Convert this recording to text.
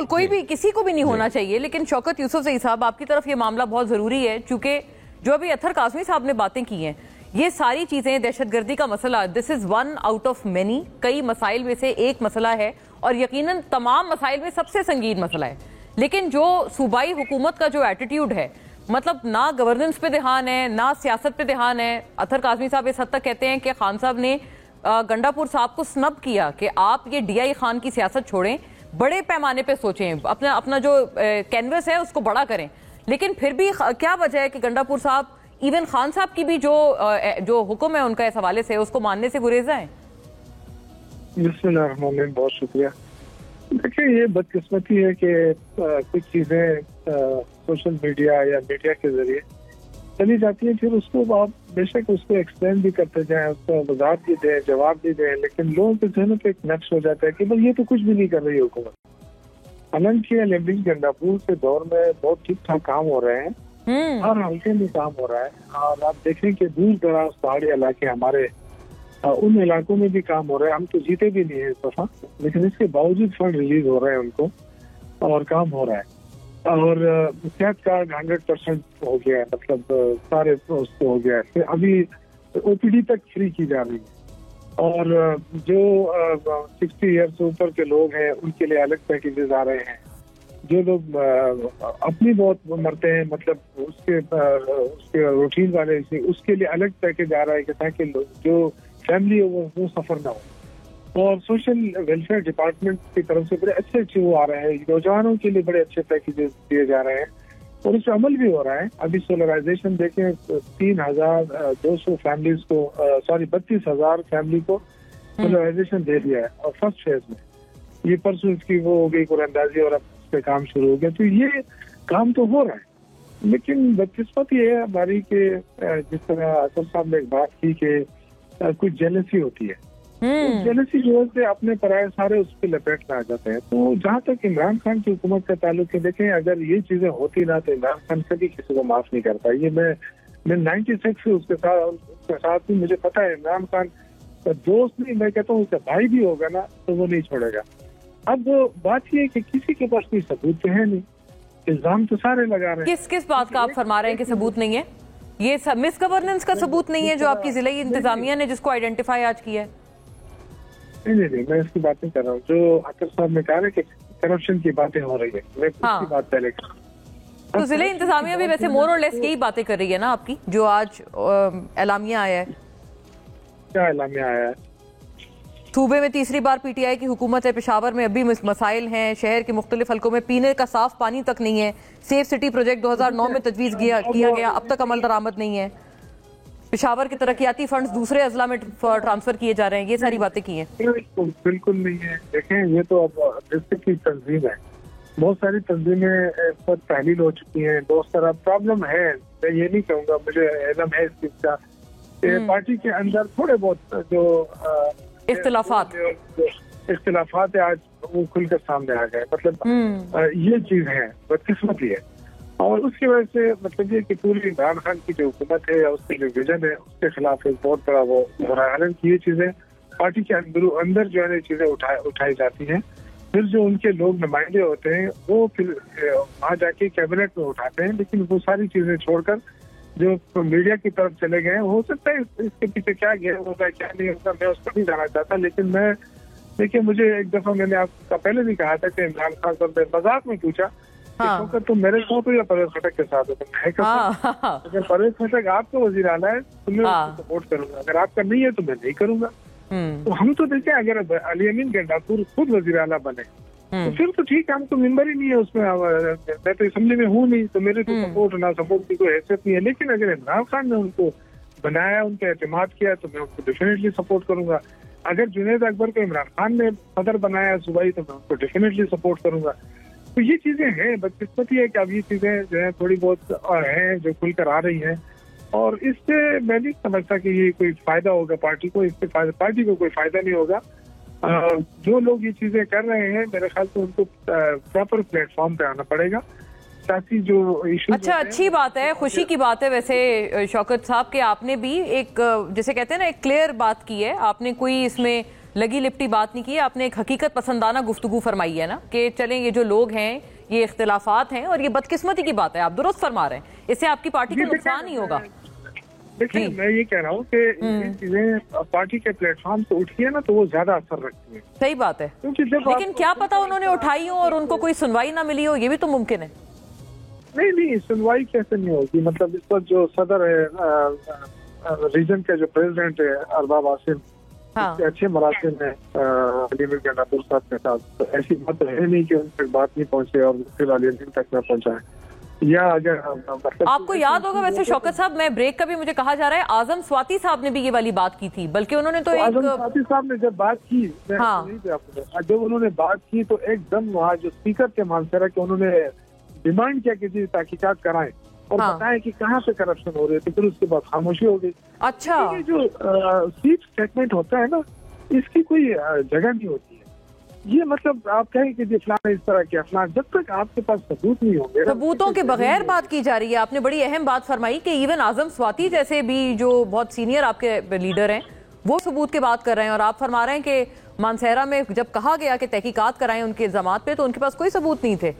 बिल्कुल, कोई भी किसी को भी नहीं होना चाहिए। लेकिन शौकत यूसुफजई साहब, आपकी तरफ ये मामला बहुत ज़रूरी है, चूँकि जो अभी अत्तर काज़मी साहब ने बातें की हैं, ये सारी चीज़ें, दहशतगर्दी का मसला, this is one out of many, कई मसाइल में से एक मसला है और यकीनन तमाम मसाइल में सबसे संगीन मसला है। लेकिन जो सूबाई हुकूमत का जो एटीट्यूड है, मतलब ना गवर्नेंस पे ध्यान है, ना सियासत पे ध्यान है। अत्तर काज़मी साहब इस हद तक कहते हैं कि खान साहब ने गंडापुर साहब को स्नब किया कि आप ये DI खान की सियासत छोड़ें, बड़े पैमाने पे सोचें, अपना जो कैनवस है उसको बड़ा करें। लेकिन फिर भी क्या वजह है कि गंडापुर साहब, इवन खान साहब की भी जो हुक्म है उनका इस हवाले से, उसको मानने से गुरेजा है? बिस्मिल्लाह, बहुत शुक्रिया। देखिए, ये बदकिस्मती है कि कुछ चीज़ें सोशल मीडिया या मीडिया के जरिए चली जाती है, फिर उसको आप बेशक उसको एक्सप्लेन भी करते जाएं, उसको वजाहत भी दें, जवाब भी दें, लेकिन लोगों के जहनों पे एक नक्श हो जाता है कि भाई ये तो कुछ भी नहीं कर रही हुकूमत। हालांकि एलएमडी गंडापुर के दौर में बहुत ठीक ठाक काम हो रहे हैं, हर हल्के में काम हो रहा है। और आप देखें कि दूर दराज पहाड़ी इलाके हमारे, उन इलाकों में भी काम हो रहा है। हम तो जीते भी नहीं है इस दफा, लेकिन इसके बावजूद फंड रिलीज हो रहे हैं उनको और काम हो रहा है। और सेहत कार्ड 100% हो गया है, मतलब सारे उसको हो गया है। अभी OPD तक फ्री की जा रही है। और जो 60 ईयर्स से ऊपर के लोग हैं उनके लिए अलग पैकेजेस आ रहे हैं। जो लोग अपनी बहुत मरते हैं, मतलब उसके रूटीन वाले से, उसके लिए अलग पैकेज आ रहा है कि ताकि जो फैमिली है वो सफर ना हो। और सोशल वेलफेयर डिपार्टमेंट की तरफ से बड़े अच्छे वो आ रहे हैं, नौजवानों के लिए बड़े अच्छे पैकेजेस दिए जा रहे हैं और उस पर अमल भी हो रहा है। अभी सोलराइजेशन देखें, 3,200 फैमिलीज को, 32,000 फैमिली को सोलराइजेशन दे दिया है और फर्स्ट फेज में। ये परसों इसकी वो हो गई कुरअंदाजी और अब इस पे काम शुरू हो गया। तो ये काम तो हो रहा है, लेकिन बदकिस्मती ये है हमारी के जिस तरह असद साहब ने एक बात की कि कुछ जेलसी होती है, जेलसी की वजह से अपने पराये सारे उस पर लपेट में आ जाते हैं। तो जहाँ तक इमरान खान की हुकूमत का ताल्लुक है, देखें अगर ये चीजें होती ना तो इमरान खान कभी किसी को माफ नहीं करता। ये मैं 96 से उसके साथ भी, मुझे पता है इमरान खान का दोस्त नहीं, मैं कहता हूँ उसका भाई भी होगा ना तो वो नहीं छोड़ेगा। अब बात ये है कि किसी के पास कोई सबूत तो है नहीं, इल्जाम तो सारे लगा रहे हैं। किस बात का आप फरमा रहे हैं कि सबूत नहीं है? ये मिस गवर्नेंस का सबूत नहीं है जो आपकी जिले इंतजामिया ने जिसको आइडेंटिफाई आज किया है? नहीं, मैं इसकी बात नहीं कर रहा हूँ। जो अतर साहब ने कहा कि करप्शन की बातें हो रही है, मैं उसकी बात पहले कर रहा हूँ। तो जिले इंतजामिया भी वैसे मोर और लेस यही बातें कर रही है ना आपकी, जो आज एलामिया आया है। क्या एलामिया आया है? सूबे में तीसरी बार PTI की हुकूमत है, पेशावर में अभी मसाइल हैं, शहर के मुख्तलिफ हल्कों में पीने का साफ पानी तक नहीं है, सेफ सिटी प्रोजेक्ट 2009 में तजवीज़ किया गया, अब तक अमल दरामद नहीं है, पेशावर के तरक्याती फंड्स दूसरे अजला में ट्रांसफर किए जा रहे हैं, ये सारी बातें की हैं। बिल्कुल नहीं है। देखें, ये तो अब डिस्ट्रिक्ट की तंजीम है, बहुत सारी तंजीमें इस पर तहलील हो चुकी हैं, बहुत सारा प्रॉब्लम है। मैं ये नहीं कहूँगा, मुझे इल्म है इस चीज का, पार्टी के अंदर थोड़े बहुत जो इख्तिलाफात है आज वो खुलकर सामने आ गए। मतलब ये चीज है, बदकिस्मती है। और उसकी वजह से मतलब ये कि पूरी इमरान खान की जो हुकूमत है या उसकी जो विजन है उसके खिलाफ एक बहुत बड़ा वो हो रहा है। हालांकि ये चीजें पार्टी के अंदर जो है चीजें उठाई जाती हैं, फिर जो उनके लोग नुमाइंदे होते हैं वो फिर वहाँ जाके कैबिनेट में उठाते हैं, लेकिन वो सारी चीजें छोड़कर जो मीडिया की तरफ चले गए। हो सकता है इसके पीछे क्या गेम होगा क्या नहीं होगा, मैं उस पर नहीं जाना चाहता। लेकिन मैं देखिए, मुझे एक दफा मैंने आपका पहले भी कहा था कि इमरान खान को मजाक में पूछा कि तुम मेरे साथ हो या परवेज खटक के साथ हो। अगर परवेज खटक आपका वजीर आला है तो मैं उसको सपोर्ट करूंगा, अगर आपका नहीं है तो मैं नहीं करूंगा। तो हम तो देखें, अगर अली अमीन गंडापुर खुद वजीर आला बने तो फिर तो ठीक है, हमको मेंबर ही नहीं है उसमें, मैं तो असेंबली में हूँ नहीं, तो मेरे तो सपोर्ट ना सपोर्ट की कोई हैसियत नहीं है। लेकिन अगर इमरान खान ने उनको बनाया, उनका एतमाद किया, तो मैं उनको डेफिनेटली सपोर्ट करूंगा। अगर जुनैद अकबर को इमरान खान ने सदर बनाया सूबाई, तो मैं उनको डेफिनेटली सपोर्ट करूंगा। तो ये चीजें हैं, बदकिस्मती है कि अब ये चीजें जो है थोड़ी बहुत हैं जो खुलकर आ रही हैं, और इससे मैं नहीं समझता कि ये कोई फायदा होगा पार्टी को, इससे पार्टी को कोई फायदा नहीं होगा। जो लोग ये चीजें कर रहे हैं, मेरे ख्याल से उनको प्रॉपर प्लेटफॉर्म पे आना पड़ेगा ताकि जो इशू। अच्छा, अच्छी बात है, खुशी की बात है वैसे शौकत साहब कि आपने भी एक, जैसे कहते हैं ना, एक क्लियर बात की है। आपने कोई इसमें लगी लिपटी बात नहीं की, आपने एक हकीकत पसंदाना गुफ्तगू फरमाई है ना कि चलें ये जो लोग हैं ये इख्तिलाफात हैं और ये बदकिस्मती की बात है, आप दुरुस्त फरमा रहे हैं, इससे आपकी पार्टी को नुकसान ही होगा। देखिए मैं ये कह रहा हूँ कि ये चीजें पार्टी के प्लेटफॉर्म से उठती है ना तो वो ज्यादा असर रखती है। सही बात है, क्योंकि जब लेकिन क्या पता उन्होंने उठाई हो और उनको कोई सुनवाई ना मिली हो, ये भी तो मुमकिन है। नहीं सुनवाई कैसे नहीं होगी, मतलब इस पर जो सदर है रीजन के जो प्रेसिडेंट है अरबाब आसिम, हाँ। अच्छे मरासिम है गंडापुर साहब के साथ, तो ऐसी बात है नहीं कि उन तक बात नहीं पहुंचे और फिर अलीगंज तक न पहुंचाए। या अगर आपको याद होगा वैसे शौकत साहब, मैं ब्रेक का भी मुझे कहा जा रहा है आजम स्वाति साहब ने भी ये वाली बात की थी, बल्कि उन्होंने तो आजम स्वाति साहब ने जब बात की, हाँ। जब उन्होंने बात की तो एकदम वहाँ जो स्पीकर थे मानसरा के, उन्होंने डिमांड किया कि जी तहकीकात कराएं और हाँ। बताएं कि कहाँ से करप्शन हो रहे थे, फिर उसके बाद खामोशी हो गई। अच्छा, ये जो स्वीप स्टेटमेंट होता है ना, इसकी कोई जगह नहीं होती है। ये मतलब आप कहें कि जी फलाना इस तरह के फलाना, जब तक आपके पास सबूत नहीं होंगे, सबूतों के बगैर बात की जा रही है। आपने बड़ी अहम बात फरमाई कि इवन आजम स्वाति जैसे भी जो बहुत सीनियर आपके लीडर हैं वो सबूत की बात कर रहे हैं, और आप फरमा रहे हैं कि मानसेरा में जब कहा गया कि तहकीकात कराएं उनके इल्जामात पे तो उनके पास कोई सबूत नहीं थे।